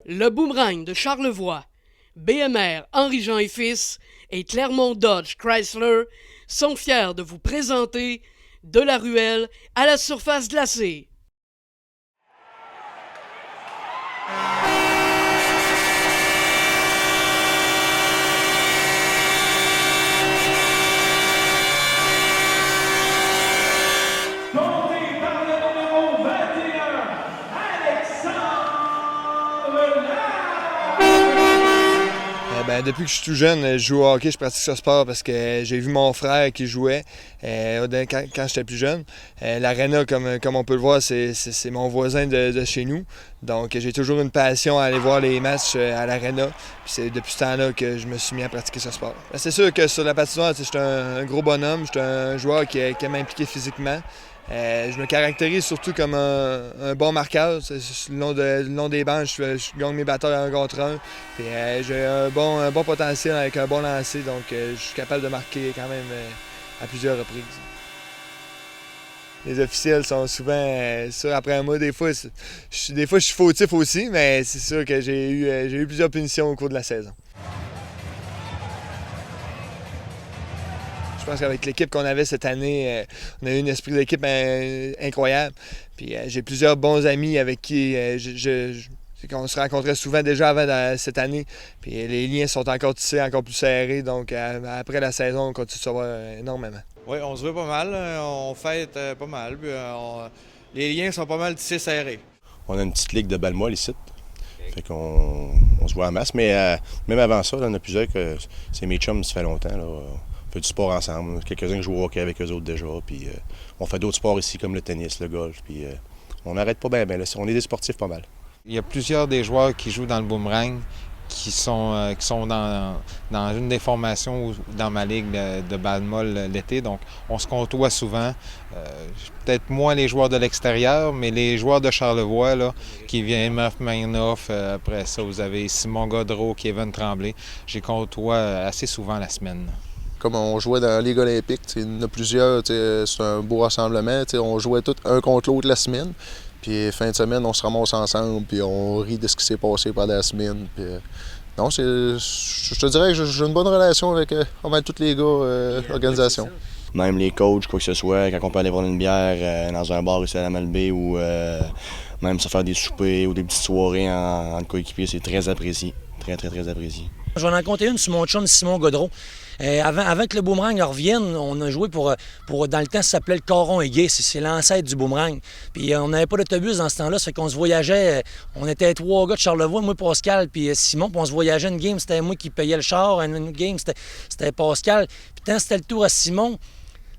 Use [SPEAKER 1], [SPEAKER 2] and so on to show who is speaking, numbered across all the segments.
[SPEAKER 1] Le Boomerang de Charlevoix, BMR Henri-Jean et Fils et Clermont Dodge Chrysler sont fiers de vous présenter De la ruelle à la surface glacée.
[SPEAKER 2] Depuis que je suis tout jeune, je joue au hockey, je pratique ce sport parce que j'ai vu mon frère qui jouait quand j'étais plus jeune. L'aréna, comme on peut le voir, c'est mon voisin de chez nous. Donc j'ai toujours une passion à aller voir les matchs à l'aréna. Puis c'est depuis ce temps-là que je me suis mis à pratiquer ce sport. C'est sûr que sur la patinoire, je suis un gros bonhomme, je suis un joueur qui aime impliquer physiquement. Je me caractérise surtout comme un bon marqueur. Le long des bancs, je gagne mes batailles 1 contre 1. Puis, j'ai un bon potentiel avec un bon lancer, donc je suis capable de marquer quand même à plusieurs reprises. Les officiels sont souvent sûrs après moi. Des fois, je suis fautif aussi, mais c'est sûr que j'ai eu plusieurs punitions au cours de la saison. Je pense qu'avec l'équipe qu'on avait cette année, on a eu un esprit d'équipe incroyable. Puis j'ai plusieurs bons amis avec qui on se rencontrait souvent déjà avant cette année. Puis les liens sont encore tissés, encore plus serrés. Donc après la saison, on continue de se voir énormément.
[SPEAKER 3] Oui, on se voit pas mal. On fête pas mal. Puis, les liens sont pas mal tissés serrés.
[SPEAKER 4] On a une petite ligue de balle molle ici. Fait qu'on se voit en masse. Mais même avant ça, là, on a plusieurs que c'est mes chums, ça fait longtemps. Là. On fait du sport ensemble. Quelques-uns que je joue au hockey avec eux autres déjà. Puis on fait d'autres sports ici comme le tennis, le golf. Puis on n'arrête pas bien. On est des sportifs pas mal.
[SPEAKER 5] Il y a plusieurs des joueurs qui jouent dans le Boomerang qui sont dans une des formations dans ma ligue de balle molle l'été. Donc on se côtoie souvent. Peut-être moins les joueurs de l'extérieur, mais les joueurs de Charlevoix là, qui viennent, Murph Magnoff, après ça vous avez Simon Gaudreau, Kevin Tremblay. J'y côtoie assez souvent la semaine.
[SPEAKER 6] Comme on jouait dans la Ligue olympique, il y en a plusieurs, c'est un beau rassemblement. On jouait tous un contre l'autre la semaine. Puis fin de semaine, on se ramasse ensemble, puis on rit de ce qui s'est passé pendant la semaine. Puis, non, je te dirais que j'ai une bonne relation avec tous les gars de l'organisation.
[SPEAKER 4] Même les coachs, quoi que ce soit, quand on peut aller prendre une bière dans un bar ici à la Malbaie ou même se faire des soupers ou des petites soirées en coéquipier, c'est très apprécié. Très, très, très apprécié.
[SPEAKER 7] Je vais en compter une sur mon chum Simon Gaudreau. Avant que le Boomerang revienne, on a joué pour dans le temps, ça s'appelait le Coron et Gay. C'est l'ancêtre du Boomerang. Puis on n'avait pas d'autobus dans ce temps-là, ça fait qu'on se voyageait. On était 3 gars de Charlevoix, moi, Pascal, puis Simon, puis on se voyageait une game, c'était moi qui payais le char. Une game, c'était Pascal. Puis quand c'était le tour à Simon,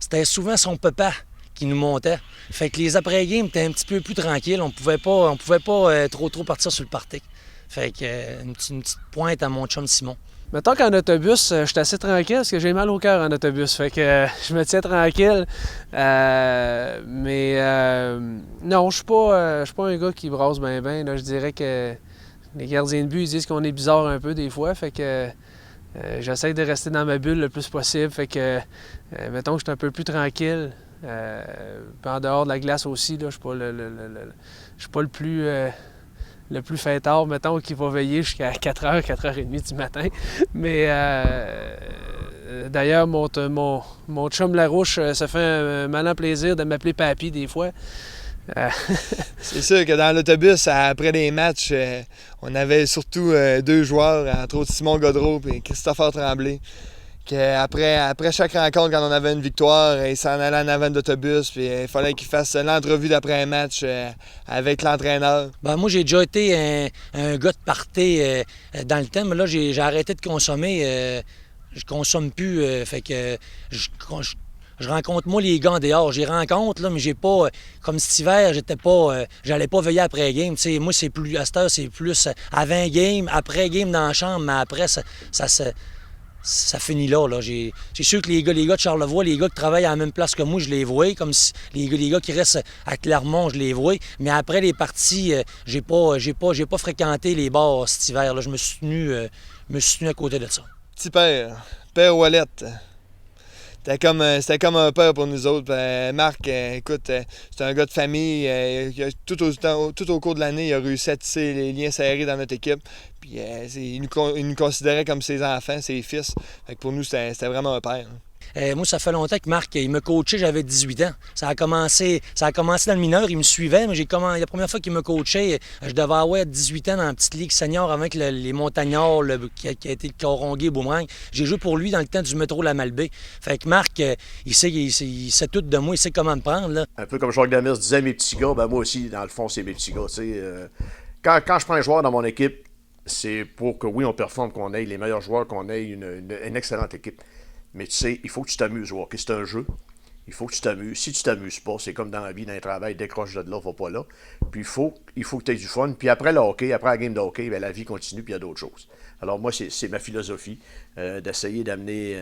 [SPEAKER 7] c'était souvent son papa qui nous montait. Fait que les après-games étaient un petit peu plus tranquilles. On pouvait pas trop partir sur le party. Fait que une petite pointe à mon chum Simon.
[SPEAKER 8] Mettons qu'en autobus, je suis assez tranquille parce que j'ai mal au cœur en autobus. Fait que je me tiens tranquille. Non, je suis pas un gars qui brasse bien. Je dirais que les gardiens de but ils disent qu'on est bizarre un peu des fois. Fait que j'essaie de rester dans ma bulle le plus possible. Fait que mettons que je suis un peu plus tranquille. Puis en dehors de la glace aussi, là, je suis pas je suis pas le plus fêtard, mettons, qui va veiller jusqu'à 4h, 4h30 du matin. Mais d'ailleurs, mon chum Larouche se fait un malin plaisir de m'appeler Papy des fois.
[SPEAKER 2] C'est sûr que dans l'autobus, après les matchs, on avait surtout 2 joueurs, entre autres Simon Gaudreau et Christopher Tremblay. Après chaque rencontre, quand on avait une victoire, il s'en allait en avant d'autobus, puis il fallait qu'il fasse l'entrevue d'après-match avec l'entraîneur.
[SPEAKER 7] Moi, j'ai déjà été un gars de party dans le temps, mais là, j'ai arrêté de consommer. Je consomme plus, fait que je rencontre moi les gars en dehors. J'y rencontre, là, mais j'ai pas. Comme cet hiver, j'allais pas veiller après game. T'sais, moi, c'est plus. À cette heure, c'est plus avant game, après game dans la chambre, mais après, ça finit là. C'est sûr que les gars de Charlevoix, les gars qui travaillent à la même place que moi, je les vois. Comme si les gars qui restent à Clermont, je les vois. Mais après les parties, j'ai pas fréquenté les bars cet hiver. Là. Je me suis tenu à côté de ça.
[SPEAKER 2] Petit père Wallet. c'était comme un père pour nous autres. Marc, écoute, c'est un gars de famille. Tout au cours de l'année, il a réussi à tisser les liens serrés dans notre équipe. Puis il nous considérait comme ses enfants, ses fils. Fait que pour nous, c'était vraiment un père.
[SPEAKER 7] Moi, ça fait longtemps que Marc, il me coachait, j'avais 18 ans. Ça a commencé dans le mineur, il me suivait, mais la première fois qu'il me coachait, je devais avoir 18 ans dans la petite ligue senior avec les Montagnards, qui a été le Coronguay Boomerang. J'ai joué pour lui dans le temps du métro La Malbaie. Fait que Marc, il sait tout de moi, il sait comment me prendre, là.
[SPEAKER 9] Un peu comme Jacques Demers disait, mes petits gars, ben moi aussi, dans le fond, c'est mes petits gars. Quand je prends un joueur dans mon équipe, c'est pour que, oui, on performe, qu'on ait les meilleurs joueurs, qu'on ait une excellente équipe. Mais tu sais, il faut que tu t'amuses au hockey. C'est un jeu. Il faut que tu t'amuses. Si tu t'amuses pas, c'est comme dans la vie, dans le travail, décroche de là, va pas là. Puis il faut que tu aies du fun. Puis après le hockey, après la game de hockey, bien, la vie continue, puis il y a d'autres choses. Alors moi, c'est ma philosophie d'essayer d'amener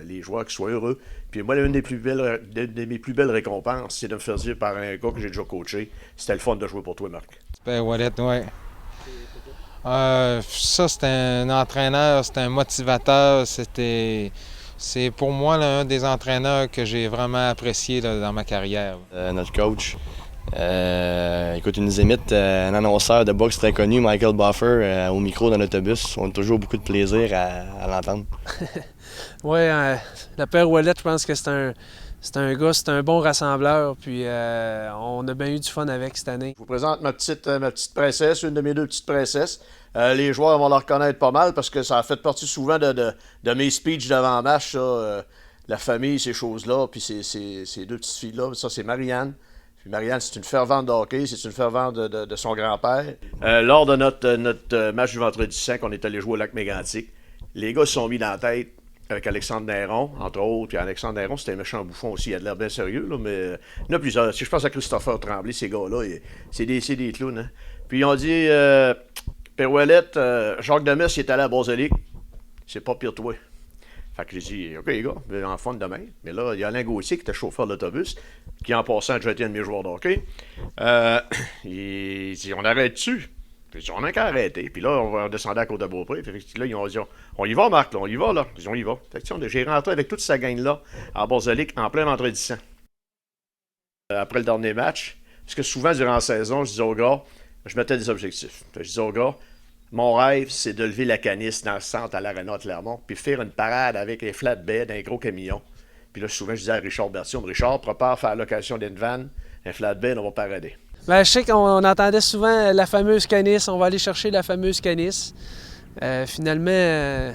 [SPEAKER 9] les joueurs qui soient heureux. Puis moi, une de mes plus belles récompenses, c'est de me faire dire par un gars que j'ai déjà coaché, c'était le fun de jouer pour toi, Marc.
[SPEAKER 5] Père Ouellet, oui. Ça, c'était un entraîneur, c'était un motivateur, c'est pour moi là, un des entraîneurs que j'ai vraiment apprécié là, dans ma carrière.
[SPEAKER 10] Notre coach, écoute, il nous imite un annonceur de boxe très connu, Michael Buffer, au micro dans l'autobus. On a toujours beaucoup de plaisir à l'entendre.
[SPEAKER 8] Oui, le père Ouellet, je pense que c'est un bon rassembleur, puis on a bien eu du fun avec cette année.
[SPEAKER 9] Je vous présente ma petite princesse, une de mes 2 petites princesses. Les joueurs vont la reconnaître pas mal parce que ça a fait partie souvent de mes speeches d'avant-match, la famille, ces choses-là, puis ces 2 petites filles-là. Ça, c'est Marianne. Puis Marianne, c'est une fervente de hockey, c'est une fervente de son grand-père. Lors de notre match du vendredi 5, on est allé jouer au lac Mégantic. Les gars se sont mis dans la tête avec Alexandre Néron, entre autres. Puis Alexandre Néron, c'était un méchant bouffon aussi. Il a de l'air bien sérieux, là, mais il y en a plusieurs. Si je pense à Christopher Tremblay, ces gars-là, c'est des clowns. Hein? Puis ils ont dit, Père Ouellet, Jacques Demers, il est allé à Basilique. C'est pas pire toi. Fait que j'ai dit, OK, les gars, en fun demain. Mais là, il y a Alain Gauthier, qui était chauffeur d'autobus, qui en passant a déjà été un de mes joueurs de hockey. Il dit, on arrête-tu? Puis on n'a qu'à arrêter. Puis là, on descendait à Côte-de-Beaupré. Puis là, ils ont dit, on y va, Marc, là, on y va, là. Ils dit, on y va. Fait que j'ai rentré avec toute sa gang-là à Basilique en plein vendredi saint. Après le dernier match, parce que souvent, durant la saison, je disais aux gars, je mettais des objectifs. Je disais aux gars, mon rêve, c'est de lever la canisse dans le centre à l'Arena de Clermont, puis faire une parade avec un flatbed, un gros camion. Puis là, souvent, je disais à Richard Berthiaume, Richard, prépare faire la location d'une vanne, un flatbed, on va parader.
[SPEAKER 8] Ben, je sais qu'on entendait souvent la fameuse canisse, on va aller chercher la fameuse canisse. Finalement,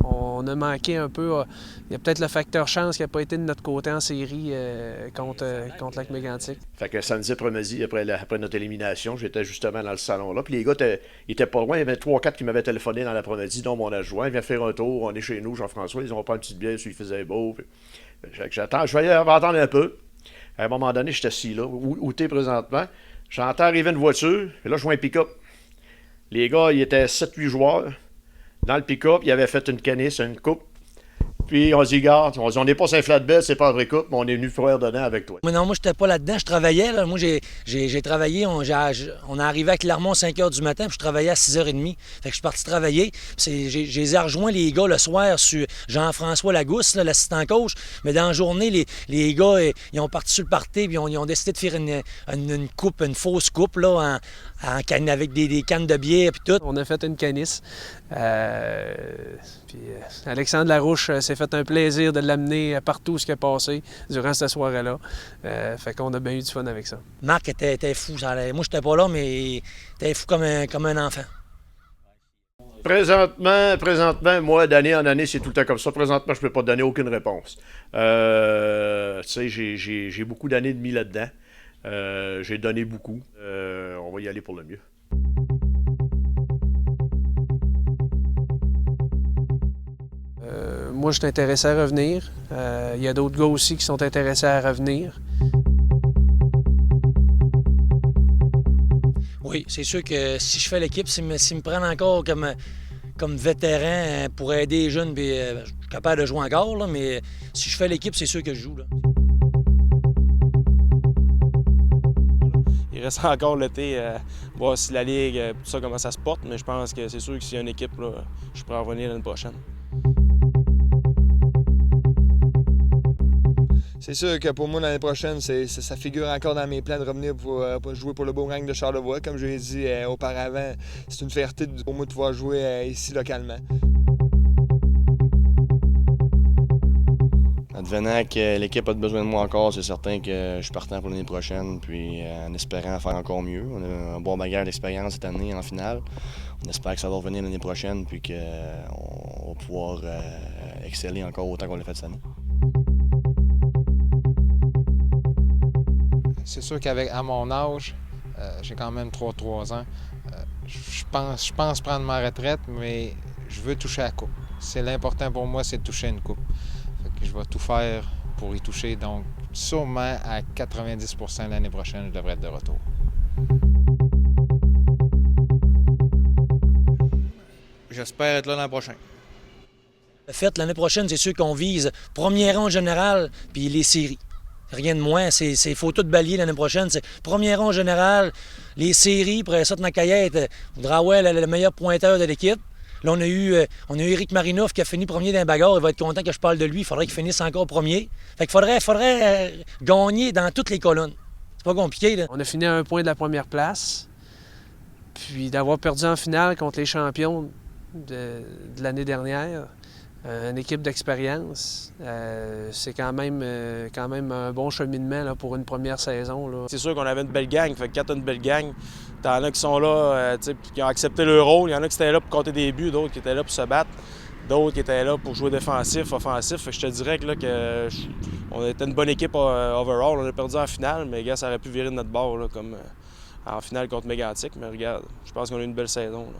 [SPEAKER 8] on a manqué un peu. Il y a peut-être le facteur chance qui n'a pas été de notre côté en série contre Lac Mégantic.
[SPEAKER 9] Fait que samedi après-midi, après notre élimination, j'étais justement dans le salon là. Puis les gars étaient pas loin. Il y avait 3-4 qui m'avaient téléphoné dans l'après-midi, dont mon adjoint. Il vient faire un tour. On est chez nous, Jean-François. Ils ont pris une petite bière, il faisait beau. Puis, j'attends. Je vais attendre un peu. À un moment donné, j'étais assis là, où t'es présentement. J'entends arriver une voiture. Et là, je vois un pick-up. Les gars, ils étaient 7-8 joueurs. Dans le pick-up, ils avaient fait une canisse, une coupe. Puis on se dit, garde, on n'est pas sur un flatbed, c'est pas un vrai couple, mais on est venu faire dedans avec toi.
[SPEAKER 7] Mais non, moi, j'étais pas là-dedans, je travaillais. Là. Moi, j'ai travaillé, on est arrivé à Clermont à 5 h du matin, puis je travaillais à 6 h 30. Fait que je suis parti travailler. J'ai rejoint les gars le soir sur Jean-François Lagousse, là, l'assistant coach. Mais dans la journée, les gars, ils ont parti sur le party, puis ils ont décidé de faire une coupe, une fausse coupe, là, avec des cannes de bière, puis tout.
[SPEAKER 8] On a fait une canisse. Puis Alexandre Larouche s'est fait un plaisir de l'amener partout où ce qui est passé durant cette soirée-là. Fait qu'on a bien eu du fun avec ça.
[SPEAKER 7] Marc était fou. Moi, j'étais pas là, mais il était fou comme un enfant.
[SPEAKER 9] Présentement, moi, d'année en année, c'est tout le temps comme ça. Présentement, je ne peux pas te donner aucune réponse. Tu sais, j'ai beaucoup d'années et demie là-dedans. J'ai donné beaucoup. On va y aller pour le mieux.
[SPEAKER 8] Moi, je suis intéressé à revenir. Il y a d'autres gars aussi qui sont intéressés à revenir.
[SPEAKER 7] Oui, c'est sûr que si je fais l'équipe, s'ils me prennent encore comme vétéran pour aider les jeunes, puis, je suis capable de jouer encore, là, mais si je fais l'équipe, c'est sûr que je joue. Là.
[SPEAKER 11] Il reste encore l'été, voir si la Ligue, tout ça, comment ça se porte, mais je pense que c'est sûr que s'il y a une équipe, là, je pourrais en revenir l'année prochaine.
[SPEAKER 2] C'est sûr que pour moi, l'année prochaine, ça figure encore dans mes plans de revenir pour jouer pour le Boomerang de Charlevoix. Comme je l'ai dit auparavant, c'est une fierté pour moi de pouvoir jouer ici localement.
[SPEAKER 10] Advenant que l'équipe a besoin de moi encore, c'est certain que je suis partant pour l'année prochaine, puis en espérant faire encore mieux. On a un bon bagage d'expérience cette année en finale. On espère que ça va revenir l'année prochaine, puis qu'on va pouvoir exceller encore autant qu'on l'a fait cette année.
[SPEAKER 5] C'est sûr qu'à mon âge, j'ai quand même 3 ans, je pense prendre ma retraite, mais je veux toucher à la coupe. C'est l'important pour moi, c'est de toucher une coupe. Fait que je vais tout faire pour y toucher, donc sûrement à 90% l'année prochaine, je devrais être de retour.
[SPEAKER 3] J'espère être là l'an prochain.
[SPEAKER 7] Le fait, l'année prochaine, c'est sûr qu'on vise premier rang général, puis les séries. Rien de moins, c'est faut tout balayer l'année prochaine. C'est premier rang général, les séries, après ça, dans la cahier, voudra avoir le meilleur pointeur de l'équipe. Là, on a eu Éric Marinoff qui a fini premier d'un bagarre. Il va être content que je parle de lui. Il faudrait qu'il finisse encore premier. Fait qu'il faudrait gagner dans toutes les colonnes. C'est pas compliqué, là.
[SPEAKER 8] On a fini à 1 point de la première place. Puis d'avoir perdu en finale contre les champions de l'année dernière, une équipe d'expérience, c'est quand même un bon cheminement là, pour une première saison. Là.
[SPEAKER 11] C'est sûr qu'on avait une belle gang. Fait que quand t'as une belle gang, t'en as qui sont là, qui ont accepté leur rôle. Il y en a qui étaient là pour compter des buts, d'autres qui étaient là pour se battre, d'autres qui étaient là pour jouer défensif, offensif. Fait que je te dirais que on était une bonne équipe overall. On a perdu en finale, mais gars, ça aurait pu virer de notre bord là, comme en finale contre Mégantic. Mais regarde, je pense qu'on a eu une belle saison. Là.